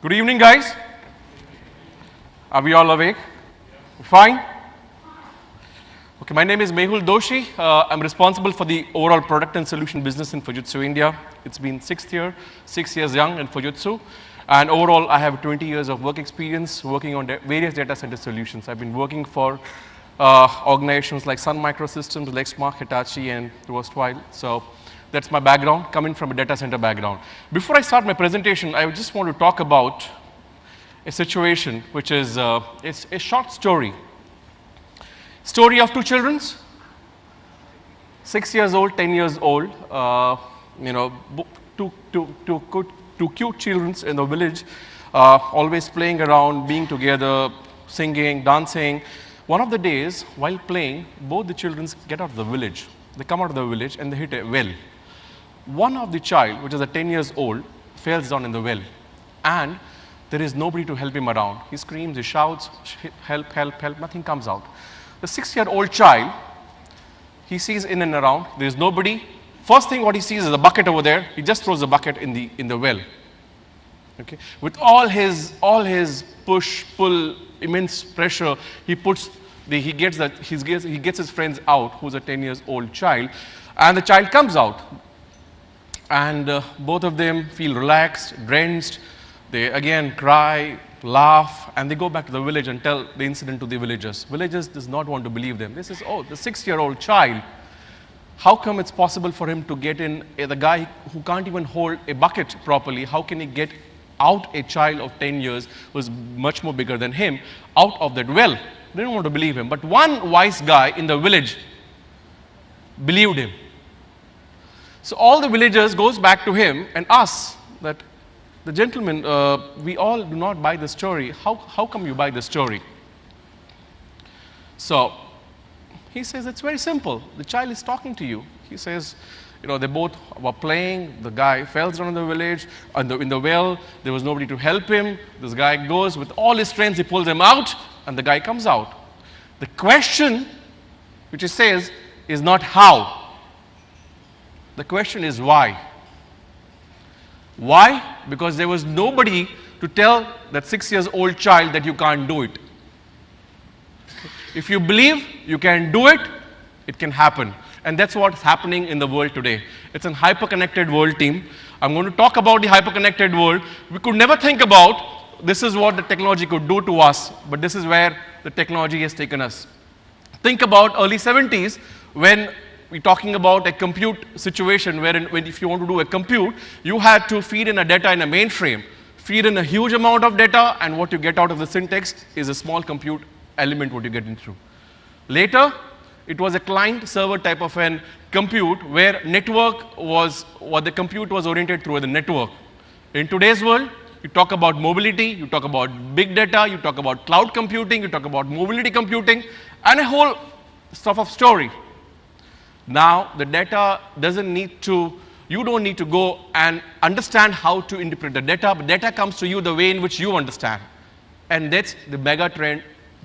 Good evening, guys. Are we all awake? Fine? Okay, my name is Mehul Doshi. I'm responsible for the overall product and solution business in Fujitsu India. It's been 6th year, 6 years young in Fujitsu. And overall, I have 20 years of work experience working on various data center solutions. I've been working for organizations like Sun Microsystems, Lexmark, Hitachi, and Erstwhile. So that's my background, coming from a data center background. Before I start my presentation, I just want to talk about a situation which is it's a short story. Story of two children, 6 years old, 10 years old, two cute children in the village, always playing around, being together, singing, dancing. One of the days, while playing, both the children get out of the village. They come out of the village and they hit a well. One of the child, which is a 10 years old, falls down in the well, and there is nobody to help him around. He screams, he shouts, help, help, help, nothing comes out. The 6-year-old child, he sees in and around, there is nobody. First thing what he sees is a bucket over there. He just throws the bucket in the well. Okay? With all his push, pull, immense pressure, he gets his friends out, who's a 10 years old child, and the child comes out. And both of them feel relaxed, drenched. They again cry, laugh, and they go back to the village and tell the incident to the villagers. Villagers does not want to believe them. They says, oh, the 6-year-old child, how come it's possible for him to get in, the guy who can't even hold a bucket properly, how can he get out a child of 10 years who's much more bigger than him out of that well? They didn't want to believe him. But one wise guy in the village believed him. So all the villagers goes back to him and asks that, the gentleman, we all do not buy the story. How come you buy the story? So he says, it's very simple. The child is talking to you. He says, they both were playing. The guy fell down in the village, in the well. There was nobody to help him. This guy goes with all his strength. He pulls him out, and the guy comes out. The question, which he says, is not how. The question is why. Why? Because there was nobody to tell that 6-year-old child that you can't do it. If you believe you can do it, it can happen. And that's what's happening in the world today. It's a hyper-connected world, team. I'm going to talk about the hyper-connected world. We could never think about this is what the technology could do to us, but this is where the technology has taken us. Think about early 70s when we're talking about a compute situation wherein if you want to do a compute, you had to feed in a data in a mainframe, feed in a huge amount of data, and what you get out of the syntax is a small compute element what you get in through. Later, it was a client-server type of an compute where the compute was oriented through the network. In today's world, you talk about mobility, you talk about big data, you talk about cloud computing, you talk about mobility computing, and a whole stuff of story. Now, the data you don't need to go and understand how to interpret the data, but data comes to you the way in which you understand. And that's the mega trend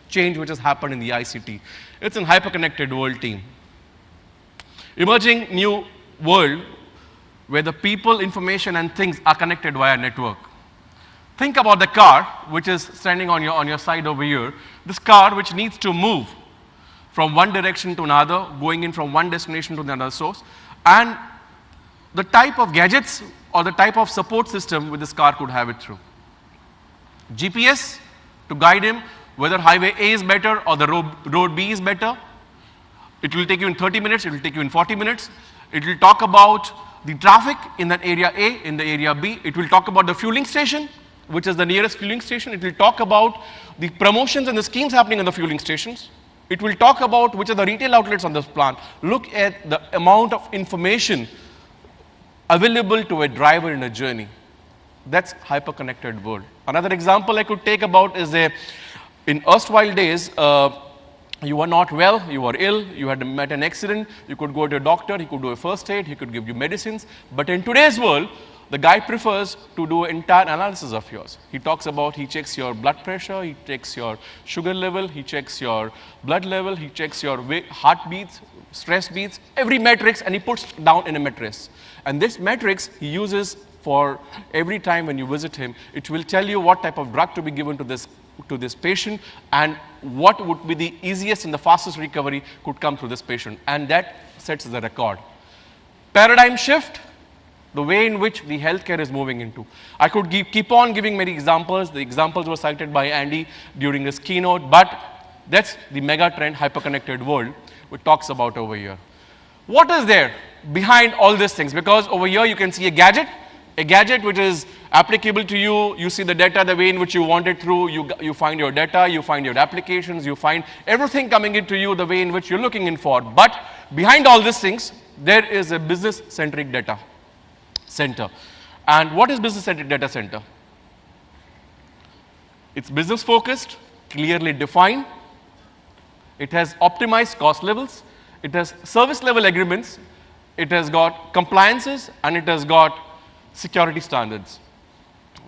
change which has happened in the ICT. It's a hyper-connected world, team. Emerging new world where the people, information, and things are connected via network. Think about the car which is standing on your side over here. This car which needs to move from one direction to another, going in from one destination to another source, and the type of gadgets or the type of support system which this car could have it through. GPS to guide him whether highway A is better or the road B is better. It will take you in 30 minutes, it will take you in 40 minutes. It will talk about the traffic in that area A, in the area B. It will talk about the fueling station, which is the nearest fueling station. It will talk about the promotions and the schemes happening in the fueling stations. It will talk about which are the retail outlets on this plant. Look at the amount of information available to a driver in a journey. That's hyper-connected world. Another example I could take about is in erstwhile days, you were not well, you were ill, you had met an accident, you could go to a doctor, he could do a first aid, he could give you medicines. But in today's world, the guy prefers to do an entire analysis of yours. He talks about, he checks your blood pressure, he checks your sugar level, he checks your blood level, he checks your heartbeats, stress beats, every matrix, and he puts down in a matrix. And this matrix he uses for every time when you visit him. It will tell you what type of drug to be given to this patient and what would be the easiest and the fastest recovery could come through this patient. And that sets the record. Paradigm shift, the way in which the healthcare is moving into. I could keep on giving many examples. The examples were cited by Andy during his keynote, but that's the mega trend hyperconnected world which talks about over here. What is there behind all these things? Because over here you can see a gadget which is applicable to you. You see the data the way in which you want it through. You find your data, you find your applications, you find everything coming into you the way in which you're looking in for. But behind all these things, there is a business-centric data center. And what is business-centric data center? It's business-focused, clearly defined. It has optimized cost levels. It has service level agreements. It has got compliances, and it has got security standards.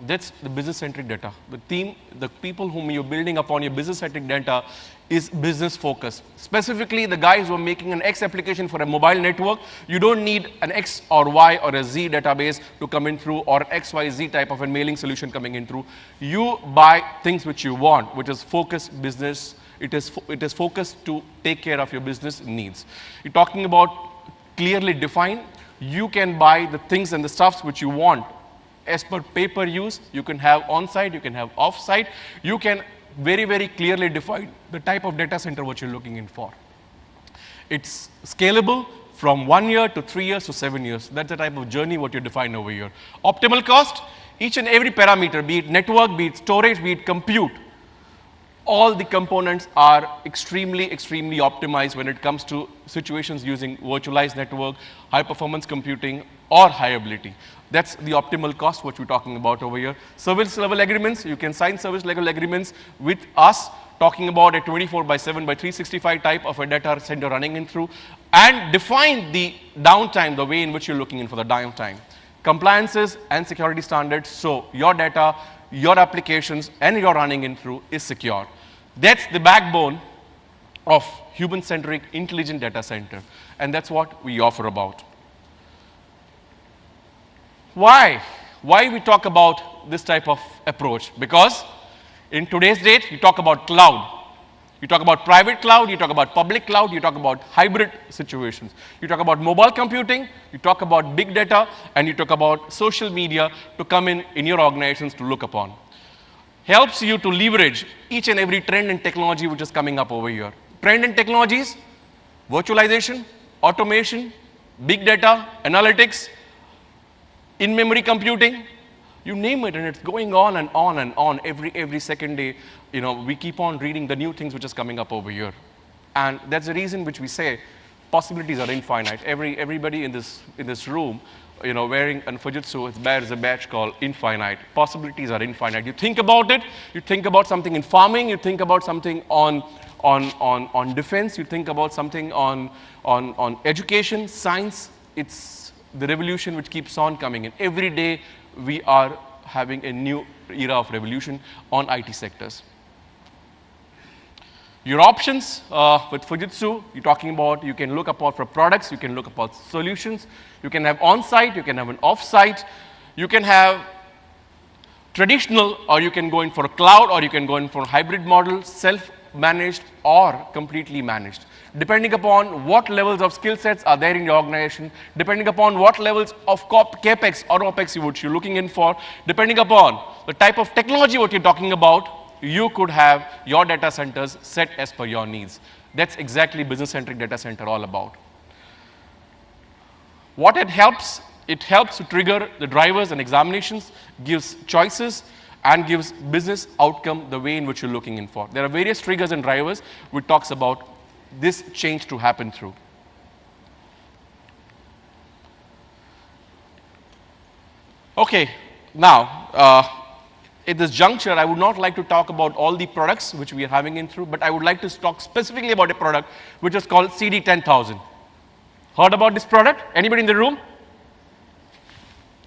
That's the business-centric data. The people whom you're building upon your business-centric data is business-focused. Specifically, the guys who are making an X application for a mobile network, you don't need an X or Y or a Z database to come in through, or XYZ type of a mailing solution coming in through. You buy things which you want, which is focused business. It is focused to take care of your business needs. You're talking about clearly defined. You can buy the things and the stuffs which you want as per pay-per-use. You can have on-site, you can have off-site. You can very, very clearly define the type of data center what you're looking in for. It's scalable from 1 year to 3 years to 7 years. That's the type of journey what you define over here. Optimal cost, each and every parameter, be it network, be it storage, be it compute, all the components are extremely, extremely optimized when it comes to situations using virtualized network, high performance computing, or high ability. That's the optimal cost what we're talking about over here. Service level agreements, you can sign service level agreements with us, talking about a 24/7/365 type of a data center running in through, and define the downtime, the way in which you're looking in for the downtime. Compliances and security standards, so your data, your applications, and your running in through is secure. That's the backbone of human-centric intelligent data center, and that's what we offer about. Why we talk about this type of approach? Because in today's date, you talk about cloud. You talk about private cloud, you talk about public cloud, you talk about hybrid situations. You talk about mobile computing, you talk about big data, and you talk about social media to come in your organizations to look upon. Helps you to leverage each and every trend and technology which is coming up over here. Trend and technologies, virtualization, automation, big data, analytics, in-memory computing, you name it, and it's going on and on and on every second day. You know, we keep on reading the new things which is coming up over here. And that's the reason which we say possibilities are infinite. Everybody in this room, you know, wearing an Fujitsu, it bears a badge called infinite. Possibilities are infinite. You think about it, you think about something in farming, you think about something on defense, you think about something on education, science. It's the revolution which keeps on coming in. Every day we are having a new era of revolution on IT sectors. Your options with Fujitsu, you're talking about, you can look upon for products, you can look upon solutions, you can have on-site, you can have an off-site, you can have traditional, or you can go in for a cloud, or you can go in for a hybrid model, self-managed or completely managed. Depending upon what levels of skill sets are there in your organization, depending upon what levels of CapEx or OpEx you're looking in for, depending upon the type of technology what you're talking about, you could have your data centers set as per your needs. That's exactly business-centric data center all about. What it helps to trigger the drivers and examinations, gives choices, and gives business outcome the way in which you're looking in for. There are various triggers and drivers which talks about this change to happen through. Okay, now, at this juncture, I would not like to talk about all the products which we are having in through, but I would like to talk specifically about a product which is called CD10000. Heard about this product? Anybody in the room?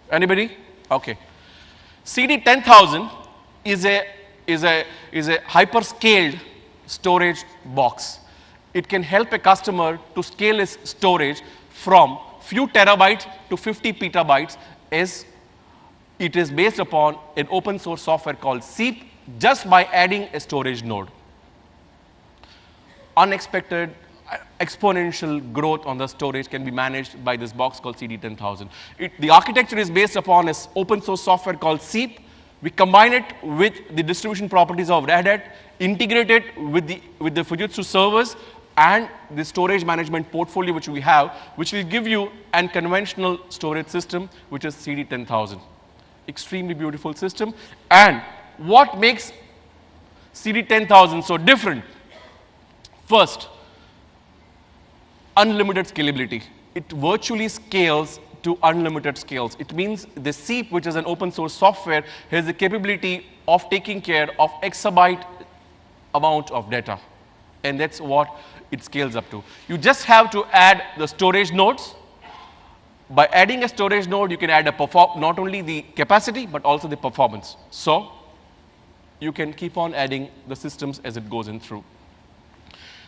Anybody? Okay. CD10000 is a hyper-scaled storage box. It can help a customer to scale his storage from few terabytes to 50 petabytes as It is based upon an open source software called Seep, just by adding a storage node. Unexpected exponential growth on the storage can be managed by this box called CD10000. The architecture is based upon this open source software called Seep. We combine it with the distribution properties of Red Hat, integrate it with the Fujitsu servers and the storage management portfolio which we have, which will give you an conventional storage system, which is CD10000. Extremely beautiful system. And what makes CD10000 so different? First, unlimited scalability. It virtually scales to unlimited scales. It means the Seep, which is an open source software, has the capability of taking care of exabyte amount of data. And that's what it scales up to. You just have to add the storage nodes. By adding a storage node, you can add not only the capacity, but also the performance. So you can keep on adding the systems as it goes in through.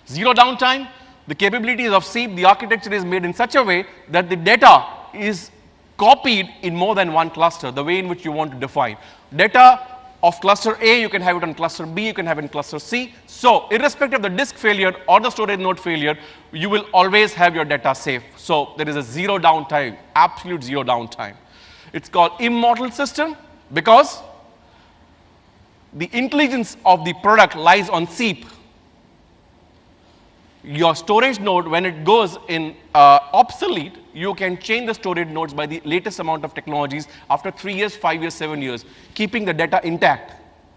Zero downtime. The capabilities of Seep, the architecture is made in such a way that the data is copied in more than one cluster, the way in which you want to define. Data of cluster A, you can have it on cluster B, you can have it in cluster C. So irrespective of the disk failure or the storage node failure, you will always have your data safe. So there is a zero downtime, absolute zero downtime. It's called immortal system because the intelligence of the product lies on Seep. Your storage node, when it goes in obsolete, you can change the storage nodes by the latest amount of technologies after 3 years, 5 years, 7 years, keeping the data intact.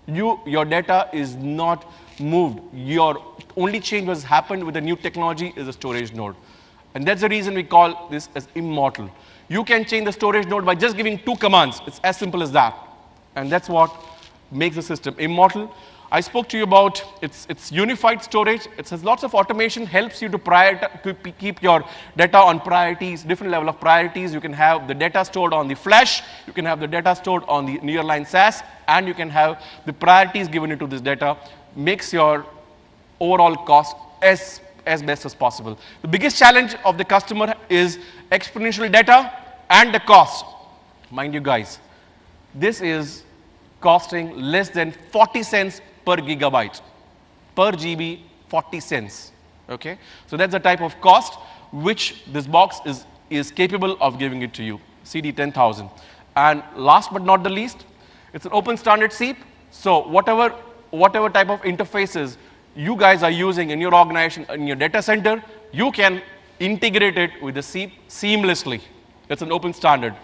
Your data is not moved. Your only change was happened with the new technology is the storage node. And that's the reason we call this as immortal. You can change the storage node by just giving 2 commands. It's as simple as that. And that's what makes the system immortal. I spoke to you about its unified storage. It has lots of automation, helps you to keep your data on priorities, different level of priorities. You can have the data stored on the flash, you can have the data stored on the nearline SAS, and you can have the priorities given into this data. Makes your overall cost as best as possible. The biggest challenge of the customer is exponential data and the cost. Mind you guys, this is costing less than 40 cents per gigabyte. Per GB, 40 cents. Okay? So that's the type of cost which this box is capable of giving it to you, CD10000. And last but not the least, it's an open standard Seep. So whatever type of interfaces you guys are using in your organization, in your data center, you can integrate it with the Seep seamlessly. It's an open standard.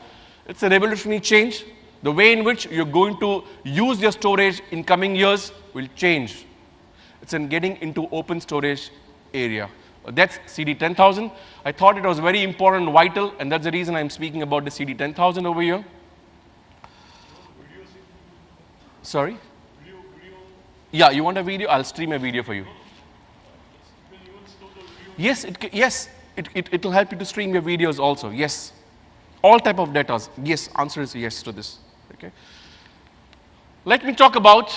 It's a revolutionary change. The way in which you're going to use your storage in coming years will change. It's in getting into open storage area. That's CD10000. I thought it was very important and vital, and that's the reason I'm speaking about the CD10000 over here. Sorry? Yeah, you want a video? I'll stream a video for you. Yes, it will help you to stream your videos also. Yes. All type of data. Yes, answer is yes to this. Okay. Let me talk about,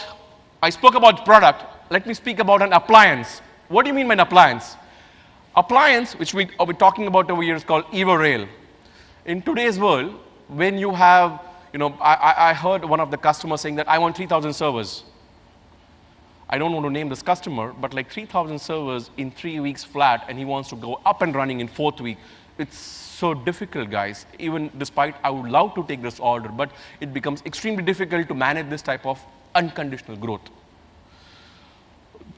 I spoke about product. Let me speak about an appliance. What do you mean by an appliance? Appliance, which we're talking about over here, is called EvoRail. In today's world, when you have, I heard one of the customers saying that I want 3,000 servers. I don't want to name this customer, but like 3,000 servers in 3 weeks flat, and he wants to go up and running in 4th week. It's so difficult, guys. Even despite I would love to take this order, but it becomes extremely difficult to manage this type of unconditional growth.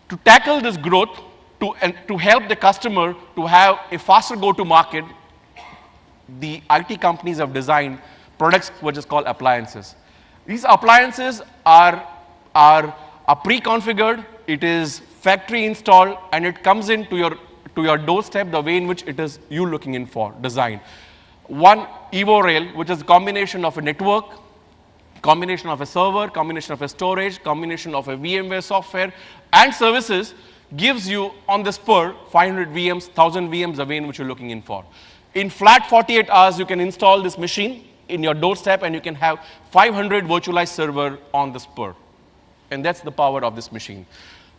To tackle this growth, to help the customer to have a faster go-to-market, the IT companies have designed products which is called appliances. These appliances are pre-configured, it is factory installed, and it comes into your doorstep the way in which it is you looking in for, design. One EvoRail, which is a combination of a network, combination of a server, combination of a storage, combination of a VMware software and services, gives you on the spur 500 VMs, 1000 VMs, the way in which you're looking in for. In flat 48 hours, you can install this machine in your doorstep and you can have 500 virtualized server on the spur. And that's the power of this machine.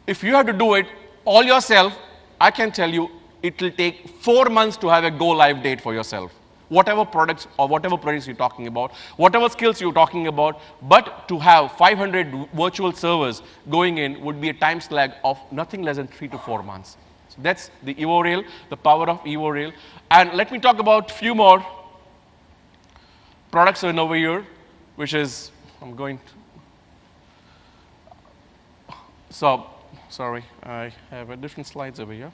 If you have to do it all yourself, I can tell you it will take 4 months to have a go live date for yourself. whatever products or whatever projects you're talking about, whatever skills you're talking about, but to have 500 virtual servers going in would be a time lag of nothing less than 3 to 4 months. So that's the EvoRail, the power of EvoRail. And let me talk about a few more products in over here, which is, I'm going to, so, sorry, I have a different slides over here.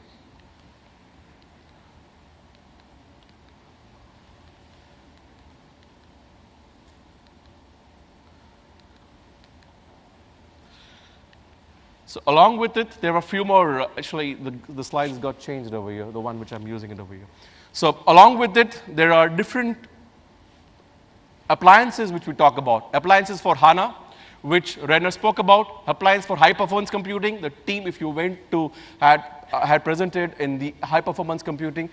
So along with it, there are a few more, actually the slides got changed over here, the one which I'm using it over here. So along with it, there are different appliances which we talk about. Appliances for HANA, which Renner spoke about. Appliance for high performance computing. The team, if you went to, had presented in the high performance computing.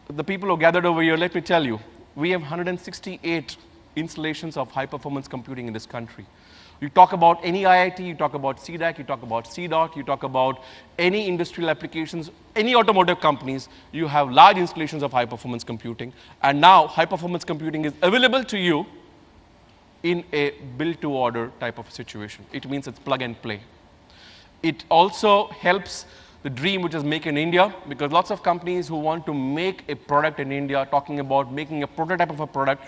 The people who gathered over here, let me tell you, we have 168 installations of high performance computing in this country. You talk about any IIT, you talk about CDAC, you talk about CDOT, you talk about any industrial applications, any automotive companies, you have large installations of high-performance computing. And now, high-performance computing is available to you in a build-to-order type of situation. It means it's plug and play. It also helps the dream which is Make in India, because lots of companies who want to make a product in India, talking about making a prototype of a product,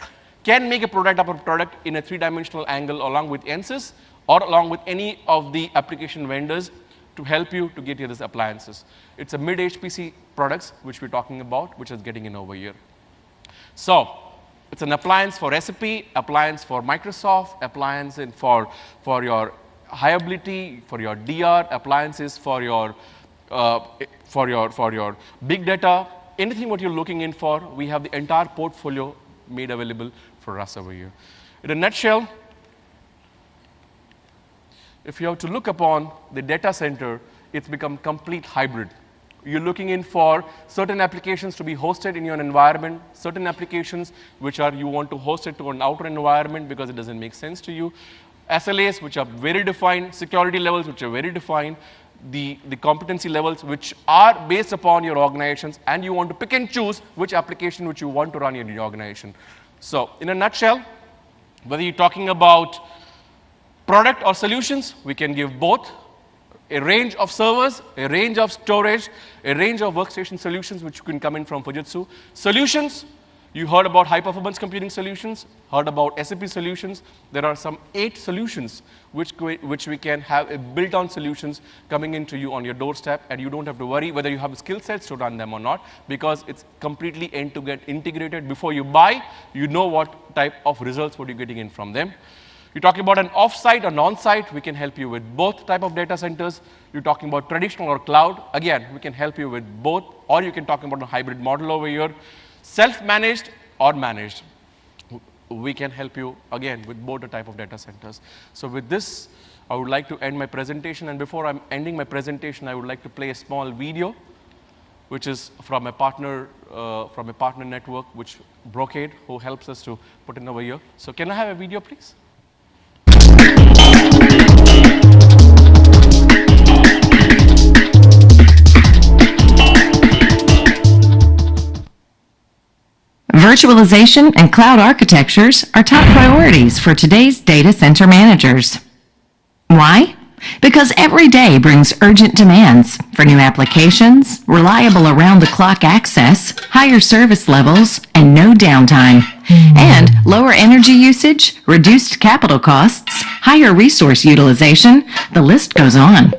can make a prototype of a product in a three-dimensional angle along with ANSYS or along with any of the application vendors to help you to get you these appliances. It's a mid-HPC products which we're talking about, which is getting in over here. So it's an appliance for SAP, appliance for Microsoft, appliance for your Hiability, for your DR, appliances for your big data, anything what you're looking in for, we have the entire portfolio made available for us over here. In a nutshell, if you have to look upon the data center, it's become complete hybrid. You're looking in for certain applications to be hosted in your environment, certain applications which are you want to host it to an outer environment because it doesn't make sense to you. SLAs which are very defined, security levels which are very defined, the competency levels which are based upon your organizations, and you want to pick and choose which application which you want to run in your organization. So in a nutshell, whether you're talking about product or solutions, we can give both a range of servers, a range of storage, a range of workstation solutions which can come in from Fujitsu. Solutions, you heard about high-performance computing solutions, heard about SAP solutions. There are some 8 solutions which we can have a built-on solutions coming into you on your doorstep, and you don't have to worry whether you have skill sets to run them or not, because it's completely end-to-end integrated. Before you buy, you know what type of results what you're getting in from them. You're talking about an off-site or non-site, we can help you with both type of data centers. You're talking about traditional or cloud, again, we can help you with both, or you can talk about a hybrid model over here. Self-managed or managed, we can help you, again, with both the type of data centers. So with this, I would like to end my presentation, and before I'm ending my presentation, I would like to play a small video, which is from a partner network, which Brocade, who helps us to put in over here. So can I have a video, please? Virtualization and cloud architectures are top priorities for today's data center managers. Why? Because every day brings urgent demands for new applications, reliable around-the-clock access, higher service levels, and no downtime. And lower energy usage, reduced capital costs, higher resource utilization, the list goes on.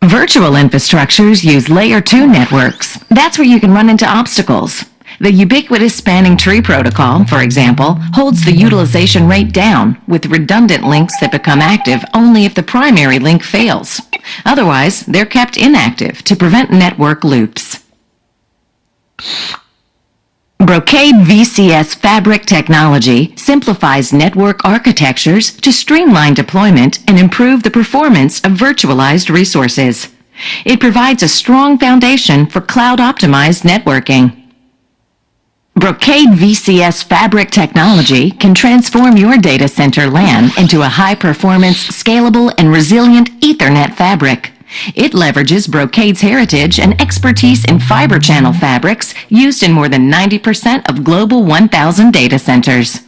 Virtual infrastructures use Layer 2 networks. That's where you can run into obstacles. The ubiquitous spanning tree protocol, for example, holds the utilization rate down with redundant links that become active only if the primary link fails. Otherwise, they're kept inactive to prevent network loops. Brocade VCS Fabric technology simplifies network architectures to streamline deployment and improve the performance of virtualized resources. It provides a strong foundation for cloud-optimized networking. Brocade VCS Fabric technology can transform your data center LAN into a high-performance, scalable, and resilient Ethernet fabric. It leverages Brocade's heritage and expertise in fiber channel fabrics used in more than 90% of Global 1000 data centers.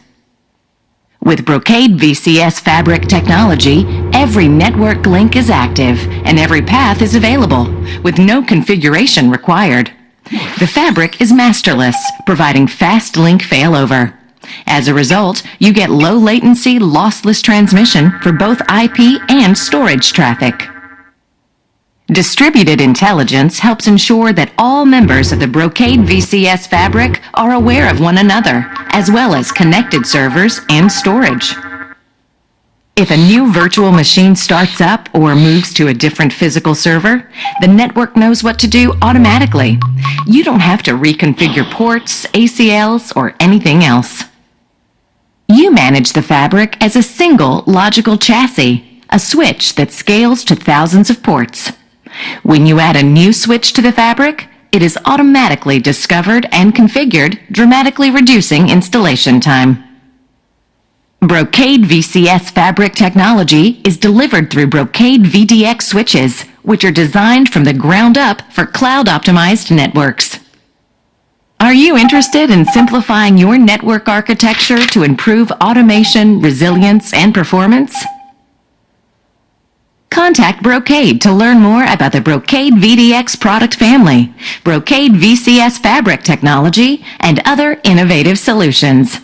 With Brocade VCS fabric technology, every network link is active and every path is available, with no configuration required. The fabric is masterless, providing fast link failover. As a result, you get low latency, lossless transmission for both IP and storage traffic. Distributed intelligence helps ensure that all members of the Brocade VCS fabric are aware of one another, as well as connected servers and storage. If a new virtual machine starts up or moves to a different physical server, the network knows what to do automatically. You don't have to reconfigure ports, ACLs, or anything else. You manage the fabric as a single logical chassis, a switch that scales to thousands of ports. When you add a new switch to the fabric, it is automatically discovered and configured, dramatically reducing installation time. Brocade VCS fabric technology is delivered through Brocade VDX switches, which are designed from the ground up for cloud-optimized networks. Are you interested in simplifying your network architecture to improve automation, resilience, and performance? Contact Brocade to learn more about the Brocade VDX product family, Brocade VCS fabric technology, and other innovative solutions.